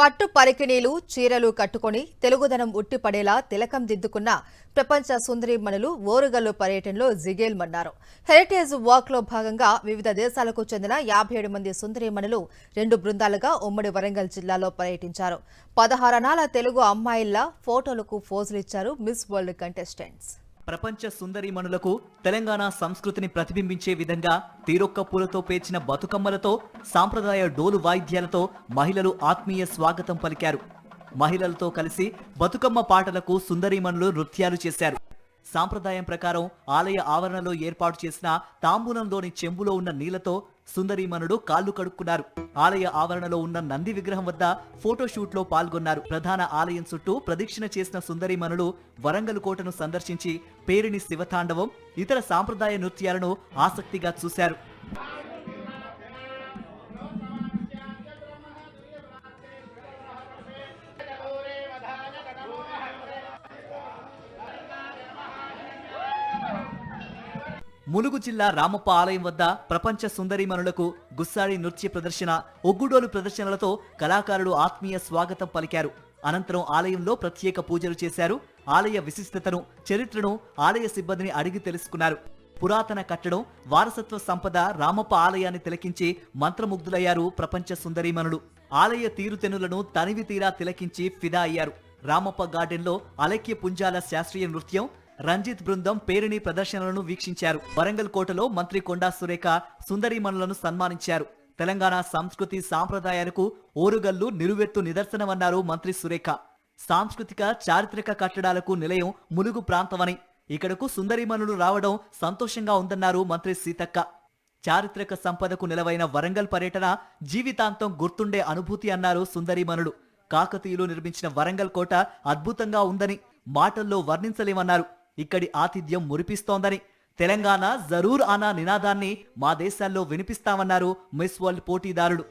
పట్టు పరికిణీలు చీరలు కట్టుకొని తెలుగుదనం ఉట్టిపడేలా తిలకం దిద్దుకున్న ప్రపంచ సుందరీమణులు ఓరుగల్లు పర్యటనలో జిగేల్మన్నారు. హెరిటేజ్ వాక్ లో భాగంగా వివిధ దేశాలకు చెందిన 57 మంది సుందరీమణులు 2 బృందాలుగా ఉమ్మడి వరంగల్ జిల్లాలో పర్యటించారు. 16 అనాల తెలుగు అమ్మాయిల్లా ఫోటోలకు ఫోజులిచ్చారు మిస్ వరల్డ్ కంటెస్టెంట్స్. ప్రపంచ సుందరీమణులకు తెలంగాణ సంస్కృతిని ప్రతిబింబించే విధంగా తీరొక్క పూలతో పేర్చిన బతుకమ్మలతో సాంప్రదాయ డోలు వాయిద్యాలతో మహిళలు ఆత్మీయ స్వాగతం పలికారు. మహిళలతో కలిసి బతుకమ్మ పాటలకు సుందరీమణులు నృత్యాలు చేశారు. సాంప్రదాయం ప్రకారం ఆలయ ఆవరణలో ఏర్పాటు చేసిన తాంబూలంలోని చెంబులో ఉన్న నీళ్లతో సుందరీమణుడు కాళ్లు కడుక్కున్నారు. ఆలయ ఆవరణలో ఉన్న నంది విగ్రహం వద్ద ఫోటోషూట్ లో పాల్గొన్నారు. ప్రధాన ఆలయం చుట్టూ ప్రదక్షిణ చేసిన సుందరీమణులు వరంగల్ కోటను సందర్శించి పేరిణి శివతాండవం, ఇతర సాంప్రదాయ నృత్యాలను ఆసక్తిగా చూశారు. ములుగు జిల్లా రామప్ప ఆలయం వద్ద ప్రపంచ సుందరీమణులకు గుస్సాడి నృత్య ప్రదర్శన, ఒగ్గుడోలు ప్రదర్శనలతో కళాకారులు ఆత్మీయ స్వాగతం పలికారు. అనంతరం ఆలయంలో ప్రత్యేక పూజలు చేశారు. ఆలయ విశిష్టతను, చరిత్రను ఆలయ సిబ్బందిని అడిగి తెలుసుకున్నారు. పురాతన కట్టడం, వారసత్వ సంపద రామప్ప ఆలయాన్ని తిలకించి మంత్రముగ్ధులయ్యారు ప్రపంచ సుందరీమణులు. ఆలయ తీరుతెన్నులను తనివి తీరా తిలకించి ఫిదా అయ్యారు. రామప్ప గార్డెన్లో అలక్య పుంజాల శాస్త్రీయ నృత్యం, రంజిత్ బృందం పేరిణి ప్రదర్శనలను వీక్షించారు. వరంగల్ కోటలో మంత్రి కొండా సురేఖ సుందరీమణులను సన్మానించారు. తెలంగాణ సంస్కృతి సాంప్రదాయాలకు ఓరుగల్లు నిలువెత్తు నిదర్శనమన్నారు మంత్రి సురేఖ. సాంస్కృతిక చారిత్రక కట్టడాలకు నిలయం ములుగు ప్రాంతమని, ఇక్కడకు సుందరీమణులు రావడం సంతోషంగా ఉందన్నారు మంత్రి సీతక్క. చారిత్రక సంపదకు నిలవైన వరంగల్ పర్యటన జీవితాంతం గుర్తుండే అనుభూతి అన్నారు సుందరీమణులు. కాకతీయులు నిర్మించిన వరంగల్ కోట అద్భుతంగా ఉందని, మాటల్లో వర్ణించలేమన్నారు. ఇక్కడి ఆతిథ్యం మురిపిస్తోందని, తెలంగాణ జరూర్ ఆనా నినాదాన్ని మా దేశాల్లో వినిపిస్తామన్నారు మిస్ వరల్డ్ పోటీదారులు.